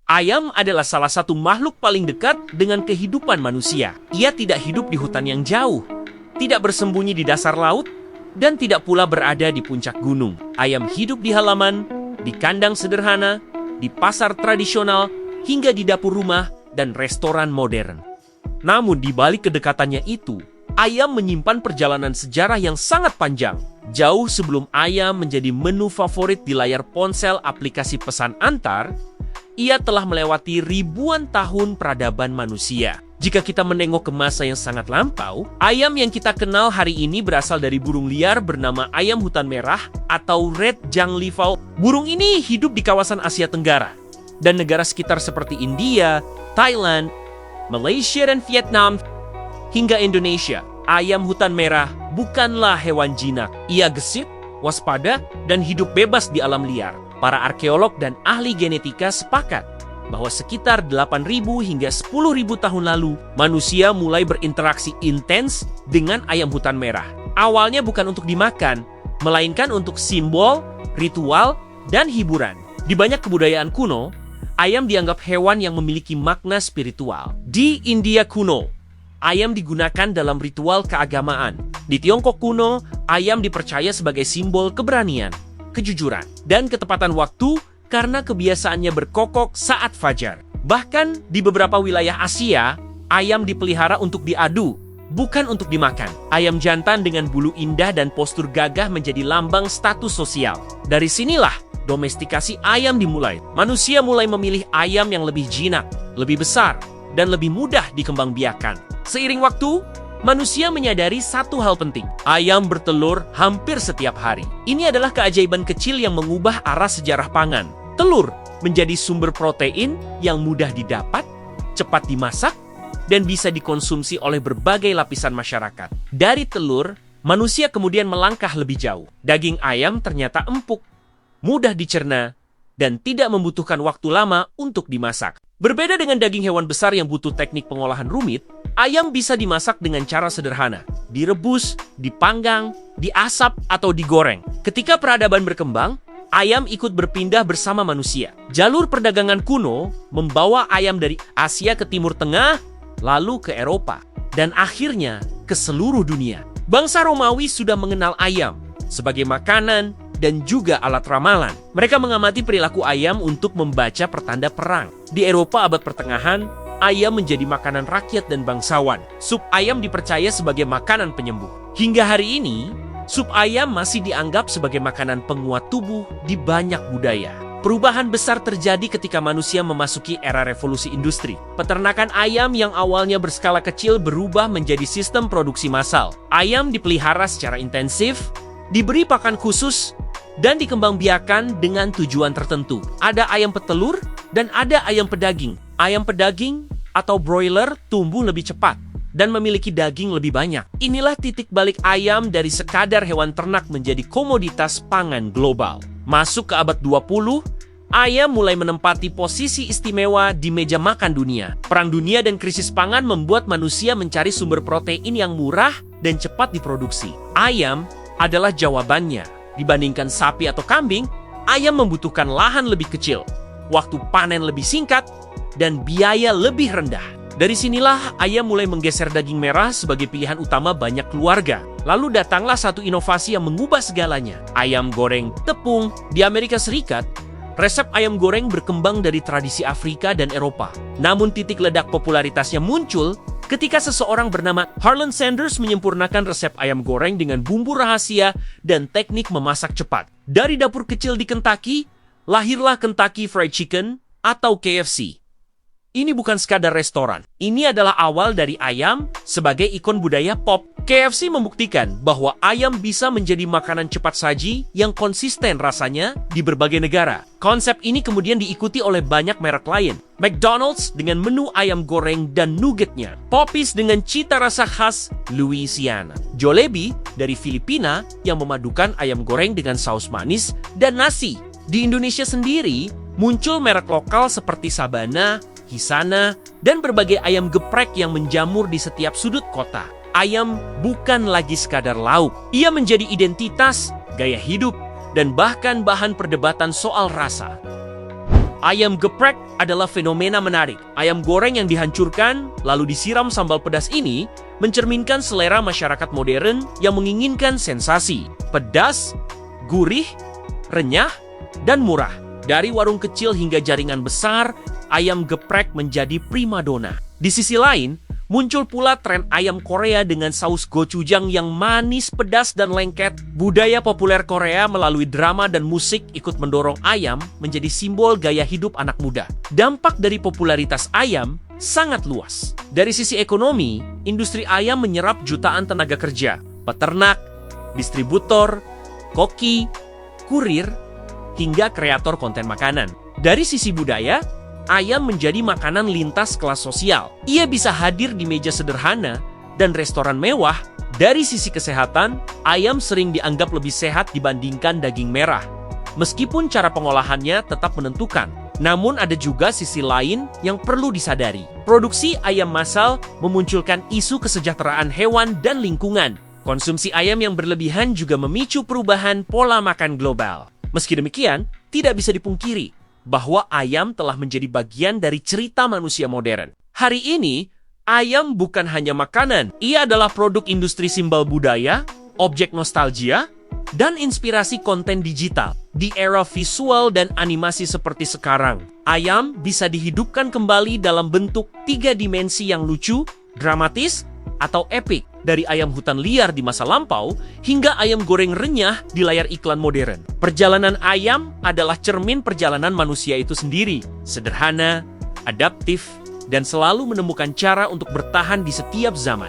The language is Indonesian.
Ayam adalah salah satu makhluk paling dekat dengan kehidupan manusia. Ia tidak hidup di hutan yang jauh, tidak bersembunyi di dasar laut, dan tidak pula berada di puncak gunung. Ayam hidup di halaman, di kandang sederhana, di pasar tradisional, hingga di dapur rumah dan restoran modern. Namun di balik kedekatannya itu, ayam menyimpan perjalanan sejarah yang sangat panjang. Jauh sebelum ayam menjadi menu favorit di layar ponsel aplikasi pesan antar, ia telah melewati ribuan tahun peradaban manusia. Jika kita menengok ke masa yang sangat lampau, ayam yang kita kenal hari ini berasal dari burung liar bernama ayam hutan merah atau red janglifau. Burung ini hidup di kawasan Asia Tenggara dan negara sekitar seperti India, Thailand, Malaysia dan Vietnam, hingga Indonesia. Ayam hutan merah bukanlah hewan jinak. Ia gesit, waspada, dan hidup bebas di alam liar. Para arkeolog dan ahli genetika sepakat bahwa sekitar 8.000 hingga 10.000 tahun lalu, manusia mulai berinteraksi intens dengan ayam hutan merah. Awalnya bukan untuk dimakan, melainkan untuk simbol, ritual, dan hiburan. Di banyak kebudayaan kuno, ayam dianggap hewan yang memiliki makna spiritual. Di India kuno, ayam digunakan dalam ritual keagamaan. Di Tiongkok kuno, ayam dipercaya sebagai simbol keberanian, kejujuran, dan ketepatan waktu karena kebiasaannya berkokok saat fajar. Bahkan di beberapa wilayah Asia, ayam dipelihara untuk diadu, bukan untuk dimakan. Ayam jantan dengan bulu indah dan postur gagah menjadi lambang status sosial. Dari sinilah domestikasi ayam dimulai. Manusia mulai memilih ayam yang lebih jinak, lebih besar, dan lebih mudah dikembangbiakan. Seiring waktu, manusia menyadari satu hal penting. Ayam bertelur hampir setiap hari. Ini adalah keajaiban kecil yang mengubah arah sejarah pangan. Telur menjadi sumber protein yang mudah didapat, cepat dimasak, dan bisa dikonsumsi oleh berbagai lapisan masyarakat. Dari telur, manusia kemudian melangkah lebih jauh. Daging ayam ternyata empuk, mudah dicerna, dan tidak membutuhkan waktu lama untuk dimasak. Berbeda dengan daging hewan besar yang butuh teknik pengolahan rumit, ayam bisa dimasak dengan cara sederhana. Direbus, dipanggang, diasap, atau digoreng. Ketika peradaban berkembang, ayam ikut berpindah bersama manusia. Jalur perdagangan kuno membawa ayam dari Asia ke Timur Tengah, lalu ke Eropa, dan akhirnya ke seluruh dunia. Bangsa Romawi sudah mengenal ayam sebagai makanan dan juga alat ramalan. Mereka mengamati perilaku ayam untuk membaca pertanda perang. Di Eropa abad pertengahan, ayam menjadi makanan rakyat dan bangsawan. Sup ayam dipercaya sebagai makanan penyembuh. Hingga hari ini, sup ayam masih dianggap sebagai makanan penguat tubuh di banyak budaya. Perubahan besar terjadi ketika manusia memasuki era revolusi industri. Peternakan ayam yang awalnya berskala kecil berubah menjadi sistem produksi massal. Ayam dipelihara secara intensif, diberi pakan khusus, dan dikembangbiakan dengan tujuan tertentu. Ada ayam petelur dan ada ayam pedaging. Ayam pedaging atau broiler tumbuh lebih cepat dan memiliki daging lebih banyak. Inilah titik balik ayam dari sekadar hewan ternak menjadi komoditas pangan global. Masuk ke abad 20, ayam mulai menempati posisi istimewa di meja makan dunia. Perang dunia dan krisis pangan membuat manusia mencari sumber protein yang murah dan cepat diproduksi. Ayam adalah jawabannya. Dibandingkan sapi atau kambing, ayam membutuhkan lahan lebih kecil, waktu panen lebih singkat, dan biaya lebih rendah. Dari sinilah ayam mulai menggeser daging merah sebagai pilihan utama banyak keluarga. Lalu datanglah satu inovasi yang mengubah segalanya, ayam goreng tepung. Di Amerika Serikat, resep ayam goreng berkembang dari tradisi Afrika dan Eropa. Namun titik ledak popularitasnya muncul ketika seseorang bernama Harlan Sanders menyempurnakan resep ayam goreng dengan bumbu rahasia dan teknik memasak cepat. Dari dapur kecil di Kentucky, lahirlah Kentucky Fried Chicken atau KFC. Ini bukan sekadar restoran. Ini adalah awal dari ayam sebagai ikon budaya pop. KFC membuktikan bahwa ayam bisa menjadi makanan cepat saji yang konsisten rasanya di berbagai negara. Konsep ini kemudian diikuti oleh banyak merek lain. McDonald's dengan menu ayam goreng dan nuggetnya. Popeyes dengan cita rasa khas Louisiana. Jollibee dari Filipina yang memadukan ayam goreng dengan saus manis dan nasi. Di Indonesia sendiri, muncul merek lokal seperti Sabana, Hisana, dan berbagai ayam geprek yang menjamur di setiap sudut kota. Ayam bukan lagi sekadar lauk. Ia menjadi identitas, gaya hidup, dan bahkan bahan perdebatan soal rasa. Ayam geprek adalah fenomena menarik. Ayam goreng yang dihancurkan, lalu disiram sambal pedas ini, mencerminkan selera masyarakat modern yang menginginkan sensasi. Pedas, gurih, renyah, dan murah. Dari warung kecil hingga jaringan besar, ayam geprek menjadi primadona. Di sisi lain, muncul pula tren ayam Korea dengan saus gochujang yang manis, pedas, dan lengket. Budaya populer Korea melalui drama dan musik ikut mendorong ayam menjadi simbol gaya hidup anak muda. Dampak dari popularitas ayam sangat luas. Dari sisi ekonomi, industri ayam menyerap jutaan tenaga kerja, peternak, distributor, koki, kurir, hingga kreator konten makanan. Dari sisi budaya, ayam menjadi makanan lintas kelas sosial. Ia bisa hadir di meja sederhana dan restoran mewah. Dari sisi kesehatan, ayam sering dianggap lebih sehat dibandingkan daging merah. Meskipun cara pengolahannya tetap menentukan, namun ada juga sisi lain yang perlu disadari. Produksi ayam massal memunculkan isu kesejahteraan hewan dan lingkungan. Konsumsi ayam yang berlebihan juga memicu perubahan pola makan global. Meski demikian, tidak bisa dipungkiri bahwa ayam telah menjadi bagian dari cerita manusia modern. Hari ini, ayam bukan hanya makanan. Ia adalah produk industri simbol budaya, objek nostalgia, dan inspirasi konten digital. Di era visual dan animasi seperti sekarang, ayam bisa dihidupkan kembali dalam bentuk 3 dimensi yang lucu, dramatis, atau epik. Dari ayam hutan liar di masa lampau hingga ayam goreng renyah di layar iklan modern. Perjalanan ayam adalah cermin perjalanan manusia itu sendiri. Sederhana, adaptif, dan selalu menemukan cara untuk bertahan di setiap zaman.